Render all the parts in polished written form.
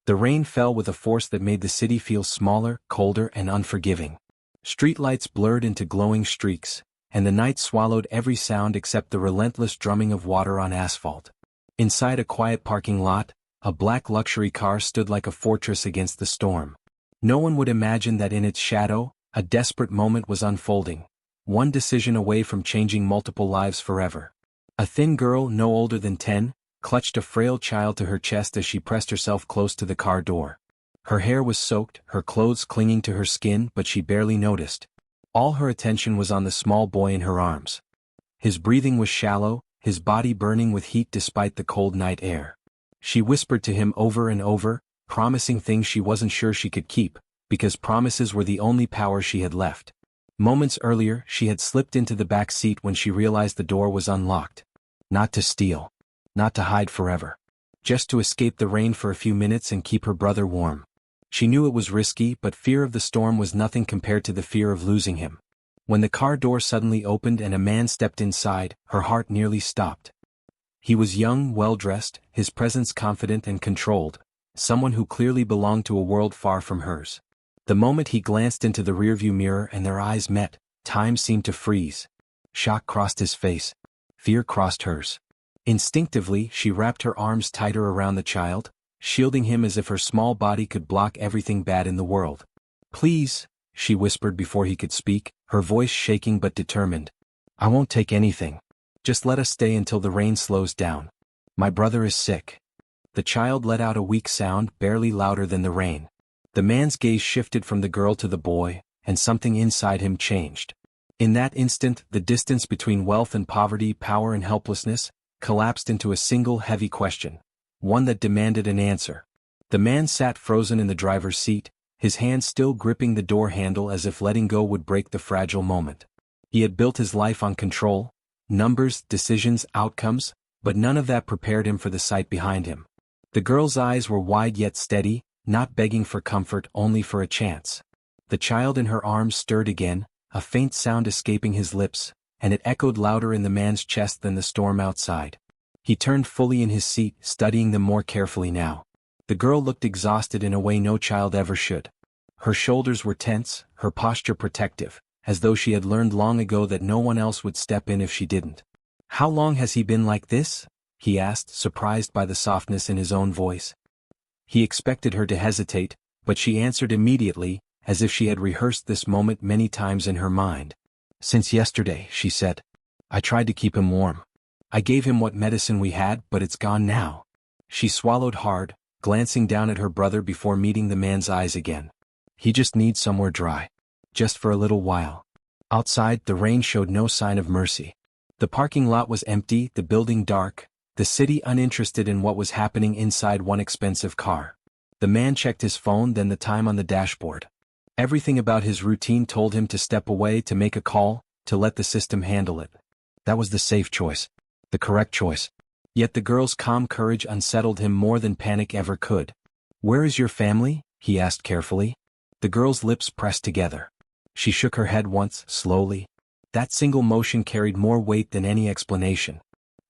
The rain fell with a force that made the city feel smaller, colder, and unforgiving. Streetlights blurred into glowing streaks, and the night swallowed every sound except the relentless drumming of water on asphalt. Inside a quiet parking lot, a black luxury car stood like a fortress against the storm. No one would imagine that in its shadow, a desperate moment was unfolding, one decision away from changing multiple lives forever. A thin girl, no older than 10, clutched a frail child to her chest as she pressed herself close to the car door. Her hair was soaked, her clothes clinging to her skin, but she barely noticed. All her attention was on the small boy in her arms. His breathing was shallow, his body burning with heat despite the cold night air. She whispered to him over and over, promising things she wasn't sure she could keep, because promises were the only power she had left. Moments earlier, she had slipped into the back seat when she realized the door was unlocked. Not to steal. Not to hide forever. Just to escape the rain for a few minutes and keep her brother warm. She knew it was risky, but fear of the storm was nothing compared to the fear of losing him. When the car door suddenly opened and a man stepped inside, her heart nearly stopped. He was young, well-dressed, his presence confident and controlled, someone who clearly belonged to a world far from hers. The moment he glanced into the rearview mirror and their eyes met, time seemed to freeze. Shock crossed his face. Fear crossed hers. Instinctively, she wrapped her arms tighter around the child, shielding him as if her small body could block everything bad in the world. "Please," she whispered before he could speak, her voice shaking but determined. "I won't take anything. Just let us stay until the rain slows down. My brother is sick." The child let out a weak sound, barely louder than the rain. The man's gaze shifted from the girl to the boy, and something inside him changed. In that instant, the distance between wealth and poverty, power and helplessness, collapsed into a single heavy question, one that demanded an answer. The man sat frozen in the driver's seat, his hand still gripping the door handle as if letting go would break the fragile moment. He had built his life on control, numbers, decisions, outcomes, but none of that prepared him for the sight behind him. The girl's eyes were wide yet steady, not begging for comfort, only for a chance. The child in her arms stirred again, a faint sound escaping his lips, and it echoed louder in the man's chest than the storm outside. He turned fully in his seat, studying them more carefully now. The girl looked exhausted in a way no child ever should. Her shoulders were tense, her posture protective, as though she had learned long ago that no one else would step in if she didn't. "How long has he been like this?" he asked, surprised by the softness in his own voice. He expected her to hesitate, but she answered immediately, as if she had rehearsed this moment many times in her mind. "Since yesterday," she said. "I tried to keep him warm. I gave him what medicine we had, but it's gone now." She swallowed hard, glancing down at her brother before meeting the man's eyes again. "He just needs somewhere dry. Just for a little while." Outside, the rain showed no sign of mercy. The parking lot was empty, the building dark, the city uninterested in what was happening inside one expensive car. The man checked his phone, then the time on the dashboard. Everything about his routine told him to step away, to make a call, to let the system handle it. That was the safe choice. The correct choice. Yet the girl's calm courage unsettled him more than panic ever could. "Where is your family?" he asked carefully. The girl's lips pressed together. She shook her head once, slowly. That single motion carried more weight than any explanation.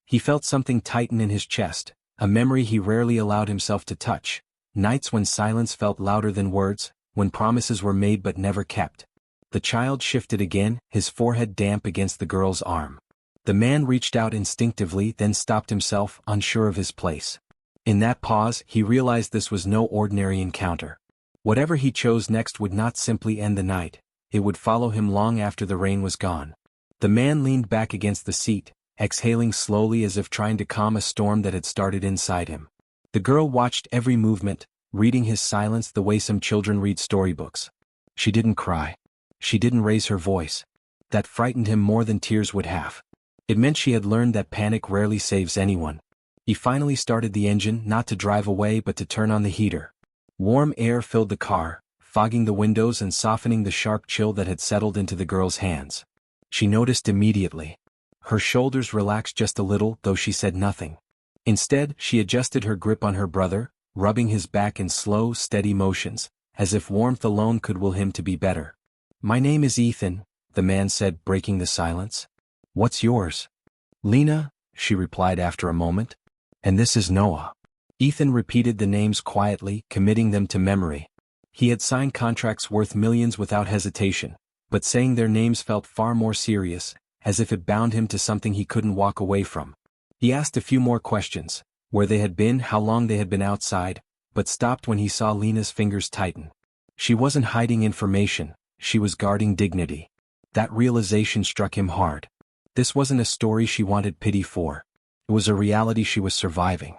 He felt something tighten in his chest, a memory he rarely allowed himself to touch. Nights when silence felt louder than words, when promises were made but never kept. The child shifted again, his forehead damp against the girl's arm. The man reached out instinctively, then stopped himself, unsure of his place. In that pause, he realized this was no ordinary encounter. Whatever he chose next would not simply end the night, it would follow him long after the rain was gone. The man leaned back against the seat, exhaling slowly as if trying to calm a storm that had started inside him. The girl watched every movement, reading his silence the way some children read storybooks. She didn't cry. She didn't raise her voice. That frightened him more than tears would have. It meant she had learned that panic rarely saves anyone. He finally started the engine, not to drive away but to turn on the heater. Warm air filled the car, fogging the windows and softening the sharp chill that had settled into the girl's hands. She noticed immediately. Her shoulders relaxed just a little, though she said nothing. Instead, she adjusted her grip on her brother, rubbing his back in slow, steady motions, as if warmth alone could will him to be better. "My name is Ethan," the man said, breaking the silence. "What's yours?" "Lena," she replied after a moment. "And this is Noah." Ethan repeated the names quietly, committing them to memory. He had signed contracts worth millions without hesitation, but saying their names felt far more serious, as if it bound him to something he couldn't walk away from. He asked a few more questions, where they had been, how long they had been outside, but stopped when he saw Lena's fingers tighten. She wasn't hiding information, she was guarding dignity. That realization struck him hard. This wasn't a story she wanted pity for. It was a reality she was surviving.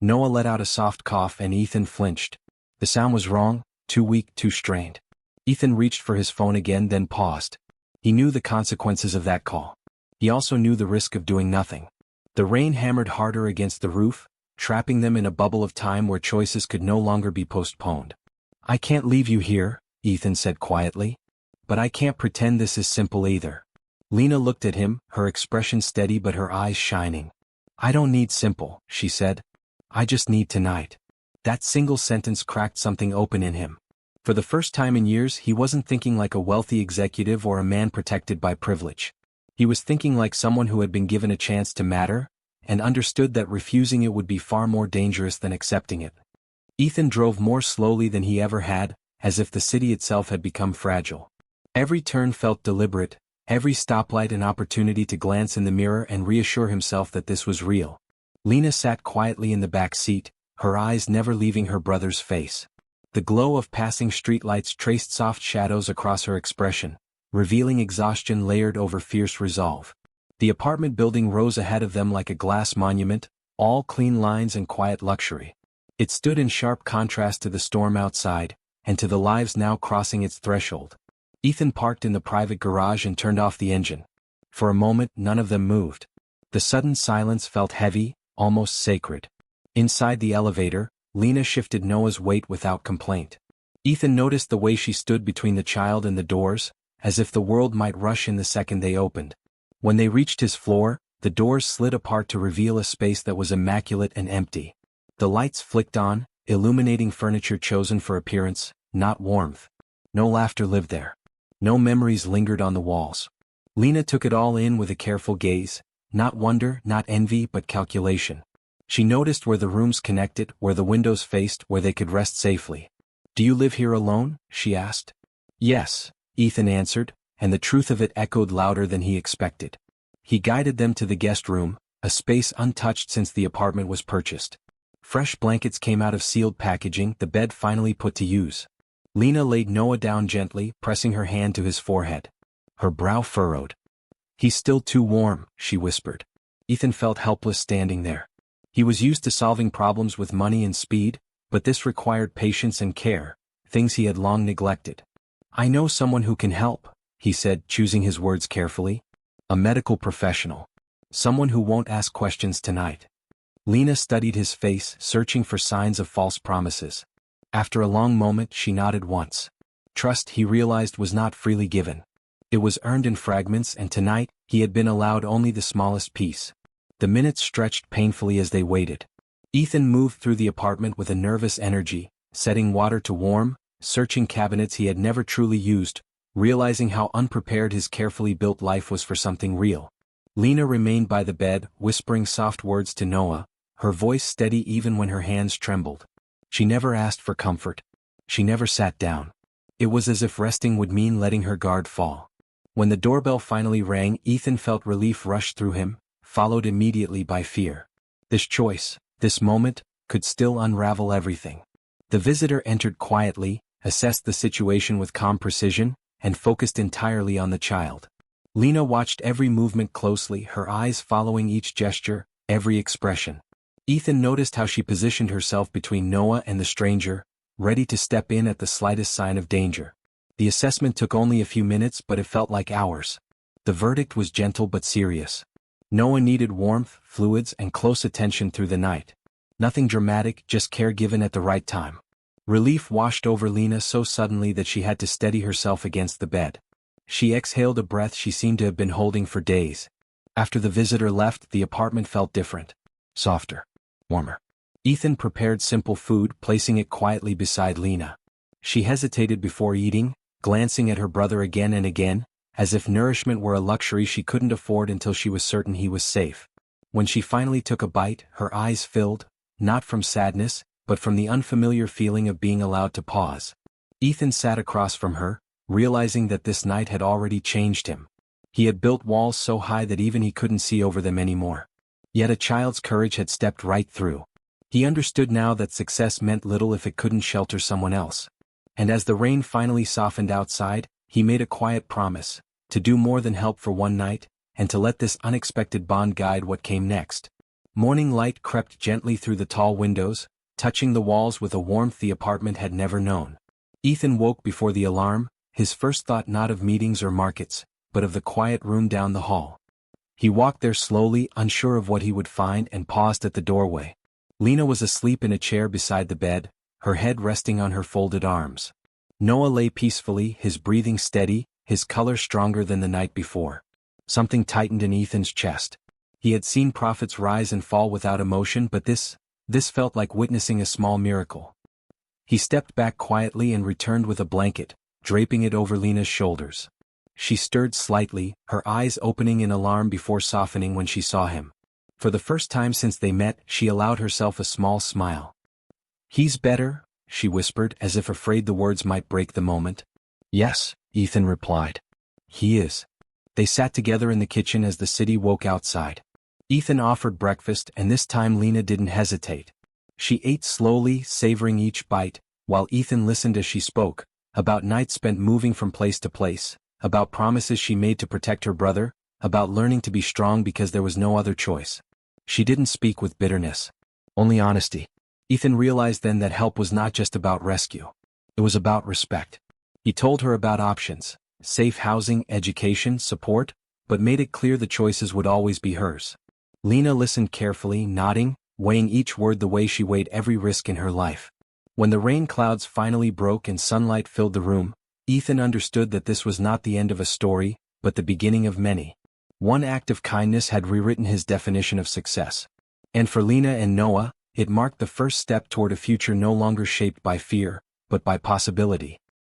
Noah let out a soft cough and Ethan flinched. The sound was wrong, too weak, too strained. Ethan reached for his phone again, then paused. He knew the consequences of that call. He also knew the risk of doing nothing. The rain hammered harder against the roof, trapping them in a bubble of time where choices could no longer be postponed. "I can't leave you here," Ethan said quietly. "But I can't pretend this is simple either." Lena looked at him, her expression steady but her eyes shining. "I don't need simple," she said. "I just need tonight." That single sentence cracked something open in him. For the first time in years, he wasn't thinking like a wealthy executive or a man protected by privilege. He was thinking like someone who had been given a chance to matter, and understood that refusing it would be far more dangerous than accepting it. Ethan drove more slowly than he ever had, as if the city itself had become fragile. Every turn felt deliberate, every stoplight an opportunity to glance in the mirror and reassure himself that this was real. Lena sat quietly in the back seat, her eyes never leaving her brother's face. The glow of passing streetlights traced soft shadows across her expression, revealing exhaustion layered over fierce resolve. The apartment building rose ahead of them like a glass monument, all clean lines and quiet luxury. It stood in sharp contrast to the storm outside, and to the lives now crossing its threshold. Ethan parked in the private garage and turned off the engine. For a moment, none of them moved. The sudden silence felt heavy, almost sacred. Inside the elevator, Lena shifted Noah's weight without complaint. Ethan noticed the way she stood between the child and the doors, as if the world might rush in the second they opened. When they reached his floor, the doors slid apart to reveal a space that was immaculate and empty. The lights flicked on, illuminating furniture chosen for appearance, not warmth. No laughter lived there. No memories lingered on the walls. Lena took it all in with a careful gaze, not wonder, not envy, but calculation. She noticed where the rooms connected, where the windows faced, where they could rest safely. "Do you live here alone?" she asked. "Yes," Ethan answered, and the truth of it echoed louder than he expected. He guided them to the guest room, a space untouched since the apartment was purchased. Fresh blankets came out of sealed packaging, the bed finally put to use. Lena laid Noah down gently, pressing her hand to his forehead. Her brow furrowed. "He's still too warm," she whispered. Ethan felt helpless standing there. He was used to solving problems with money and speed, but this required patience and care, things he had long neglected. "I know someone who can help," he said, choosing his words carefully. "A medical professional. Someone who won't ask questions tonight." Lena studied his face, searching for signs of false promises. After a long moment, she nodded once. Trust, he realized, was not freely given. It was earned in fragments, and tonight, he had been allowed only the smallest piece. The minutes stretched painfully as they waited. Ethan moved through the apartment with a nervous energy, setting water to warm, searching cabinets he had never truly used, realizing how unprepared his carefully built life was for something real. Lena remained by the bed, whispering soft words to Noah, her voice steady even when her hands trembled. She never asked for comfort. She never sat down. It was as if resting would mean letting her guard fall. When the doorbell finally rang, Ethan felt relief rush through him, followed immediately by fear. This choice, this moment, could still unravel everything. The visitor entered quietly, assessed the situation with calm precision, and focused entirely on the child. Lena watched every movement closely, her eyes following each gesture, every expression. Ethan noticed how she positioned herself between Noah and the stranger, ready to step in at the slightest sign of danger. The assessment took only a few minutes, but it felt like hours. The verdict was gentle but serious. Noah needed warmth, fluids, and close attention through the night. Nothing dramatic, just care given at the right time. Relief washed over Lena so suddenly that she had to steady herself against the bed. She exhaled a breath she seemed to have been holding for days. After the visitor left, the apartment felt different. Softer. Warmer. Ethan prepared simple food, placing it quietly beside Lena. She hesitated before eating, glancing at her brother again and again, as if nourishment were a luxury she couldn't afford until she was certain he was safe. When she finally took a bite, her eyes filled, not from sadness, but from the unfamiliar feeling of being allowed to pause. Ethan sat across from her, realizing that this night had already changed him. He had built walls so high that even he couldn't see over them anymore. Yet a child's courage had stepped right through. He understood now that success meant little if it couldn't shelter someone else. And as the rain finally softened outside, he made a quiet promise, to do more than help for one night, and to let this unexpected bond guide what came next. Morning light crept gently through the tall windows, touching the walls with a warmth the apartment had never known. Ethan woke before the alarm, his first thought not of meetings or markets, but of the quiet room down the hall. He walked there slowly, unsure of what he would find, and paused at the doorway. Lena was asleep in a chair beside the bed, her head resting on her folded arms. Noah lay peacefully, his breathing steady, his color stronger than the night before. Something tightened in Ethan's chest. He had seen prophets rise and fall without emotion, but this felt like witnessing a small miracle. He stepped back quietly and returned with a blanket, draping it over Lena's shoulders. She stirred slightly, her eyes opening in alarm before softening when she saw him. For the first time since they met, she allowed herself a small smile. "He's better," she whispered, as if afraid the words might break the moment. "Yes," Ethan replied. "He is." They sat together in the kitchen as the city woke outside. Ethan offered breakfast, and this time Lena didn't hesitate. She ate slowly, savoring each bite, while Ethan listened as she spoke, about nights spent moving from place to place, about promises she made to protect her brother, about learning to be strong because there was no other choice. She didn't speak with bitterness, only honesty. Ethan realized then that help was not just about rescue. It was about respect. He told her about options, safe housing, education, support, but made it clear the choices would always be hers. Lena listened carefully, nodding, weighing each word the way she weighed every risk in her life. When the rain clouds finally broke and sunlight filled the room, Ethan understood that this was not the end of a story, but the beginning of many. One act of kindness had rewritten his definition of success. And for Lena and Noah, it marked the first step toward a future no longer shaped by fear, but by possibility.